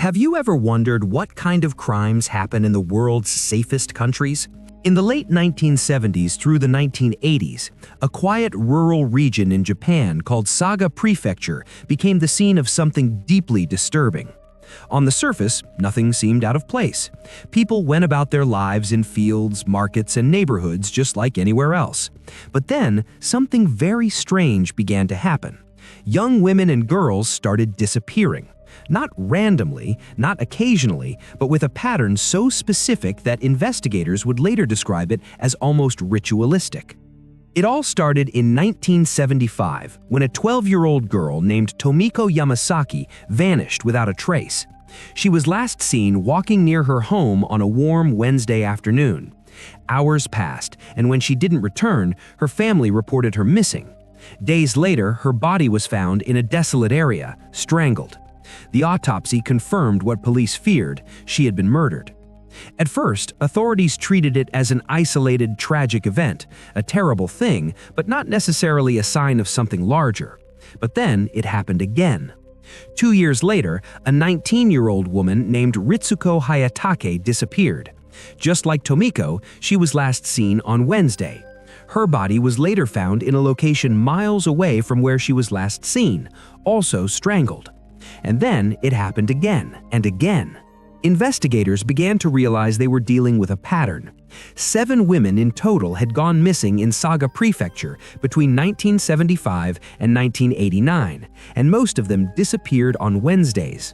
Have you ever wondered what kind of crimes happen in the world's safest countries? In the late 1970s through the 1980s, a quiet rural region in Japan called Saga Prefecture became the scene of something deeply disturbing. On the surface, nothing seemed out of place. People went about their lives in fields, markets, and neighborhoods just like anywhere else. But then, something very strange began to happen. Young women and girls started disappearing. Not randomly, not occasionally, but with a pattern so specific that investigators would later describe it as almost ritualistic. It all started in 1975 when a 12-year-old girl named Tomiko Yamasaki vanished without a trace. She was last seen walking near her home on a warm Wednesday afternoon. Hours passed, and when she didn't return, her family reported her missing. Days later, her body was found in a desolate area, strangled. The autopsy confirmed what police feared: she had been murdered. At first, authorities treated it as an isolated, tragic event, a terrible thing, but not necessarily a sign of something larger. But then it happened again. 2 years later, a 19-year-old woman named Ritsuko Hayatake disappeared. Just like Tomiko, she was last seen on Wednesday. Her body was later found in a location miles away from where she was last seen, also strangled. And then it happened again and again. Investigators began to realize they were dealing with a pattern. 7 women in total had gone missing in Saga Prefecture between 1975 and 1989, and most of them disappeared on Wednesdays.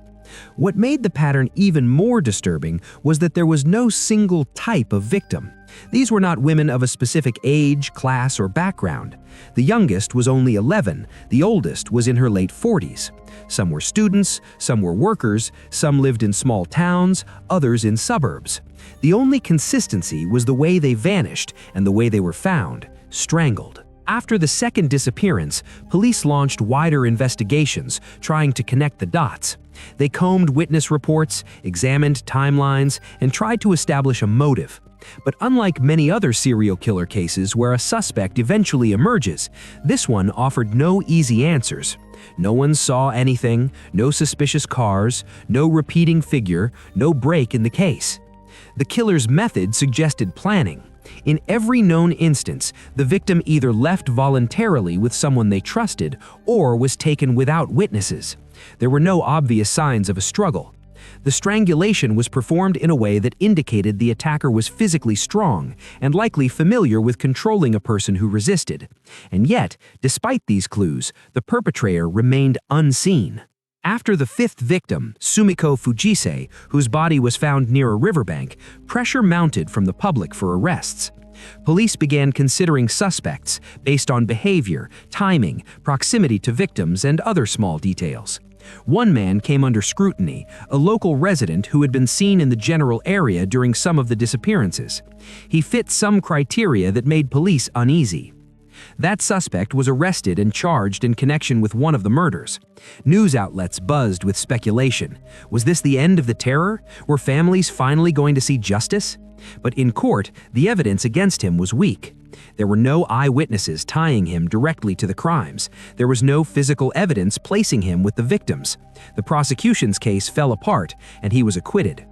What made the pattern even more disturbing was that there was no single type of victim. These were not women of a specific age, class, or background. The youngest was only 11, the oldest was in her late 40s. Some were students, some were workers, some lived in small towns, others in suburbs. The only consistency was the way they vanished and the way they were found: strangled. After the second disappearance, police launched wider investigations, trying to connect the dots. They combed witness reports, examined timelines, and tried to establish a motive. But unlike many other serial killer cases where a suspect eventually emerges, this one offered no easy answers. No one saw anything, no suspicious cars, no repeating figure, no break in the case. The killer's method suggested planning. In every known instance, the victim either left voluntarily with someone they trusted or was taken without witnesses. There were no obvious signs of a struggle. The strangulation was performed in a way that indicated the attacker was physically strong and likely familiar with controlling a person who resisted. And yet, despite these clues, the perpetrator remained unseen. After the 5th victim, Sumiko Fujise, whose body was found near a riverbank, pressure mounted from the public for arrests. Police began considering suspects based on behavior, timing, proximity to victims, and other small details. One man came under scrutiny, a local resident who had been seen in the general area during some of the disappearances. He fit some criteria that made police uneasy. That suspect was arrested and charged in connection with one of the murders. News outlets buzzed with speculation. Was this the end of the terror? Were families finally going to see justice? But in court, the evidence against him was weak. There were no eyewitnesses tying him directly to the crimes. There was no physical evidence placing him with the victims. The prosecution's case fell apart, and he was acquitted.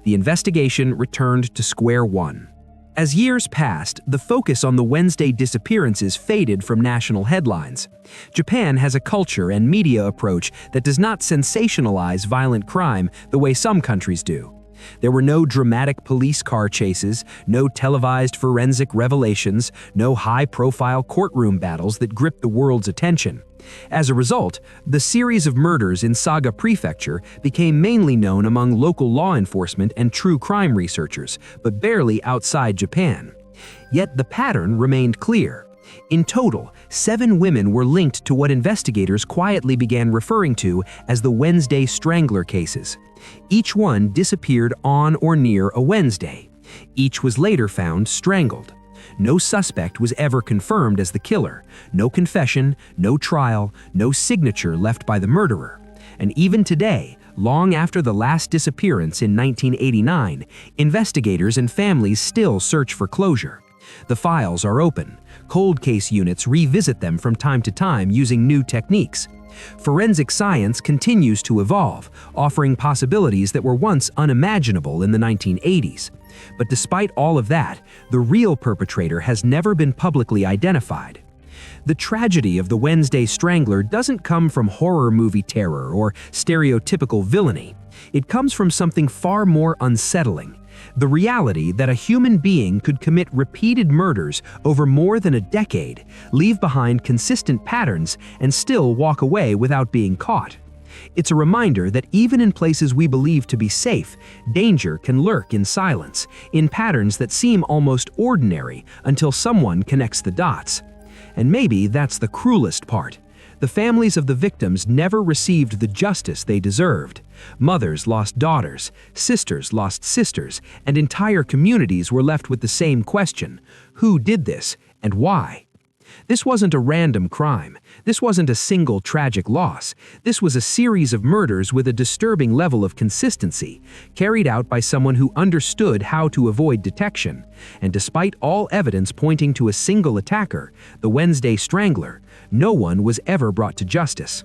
The investigation returned to square one. As years passed, the focus on the Wednesday disappearances faded from national headlines. Japan has a culture and media approach that does not sensationalize violent crime the way some countries do. There were no dramatic police car chases, no televised forensic revelations, no high-profile courtroom battles that gripped the world's attention. As a result, the series of murders in Saga Prefecture became mainly known among local law enforcement and true crime researchers, but barely outside Japan. Yet the pattern remained clear. In total, 7 women were linked to what investigators quietly began referring to as the Wednesday Strangler cases. Each one disappeared on or near a Wednesday. Each was later found strangled. No suspect was ever confirmed as the killer. No confession, no trial, no signature left by the murderer. And even today, long after the last disappearance in 1989, investigators and families still search for closure. The files are open. Cold case units revisit them from time to time using new techniques. Forensic science continues to evolve, offering possibilities that were once unimaginable in the 1980s. But despite all of that, the real perpetrator has never been publicly identified. The tragedy of the Wednesday Strangler doesn't come from horror movie terror or stereotypical villainy. It comes from something far more unsettling: the reality that a human being could commit repeated murders over more than a decade, leave behind consistent patterns, and still walk away without being caught. It's a reminder that even in places we believe to be safe, danger can lurk in silence, in patterns that seem almost ordinary until someone connects the dots. And maybe that's the cruelest part. The families of the victims never received the justice they deserved. Mothers lost daughters, sisters lost sisters, and entire communities were left with the same question: who did this and why? This wasn't a random crime. This wasn't a single tragic loss. This was a series of murders with a disturbing level of consistency, carried out by someone who understood how to avoid detection. And despite all evidence pointing to a single attacker, the Wednesday Strangler, no one was ever brought to justice.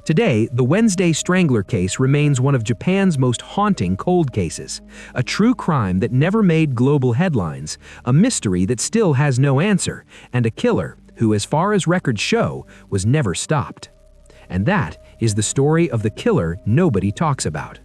Today, the Wednesday Strangler case remains one of Japan's most haunting cold cases, a true crime that never made global headlines, a mystery that still has no answer, and a killer who, as far as records show, was never stopped. And that is the story of the killer nobody talks about.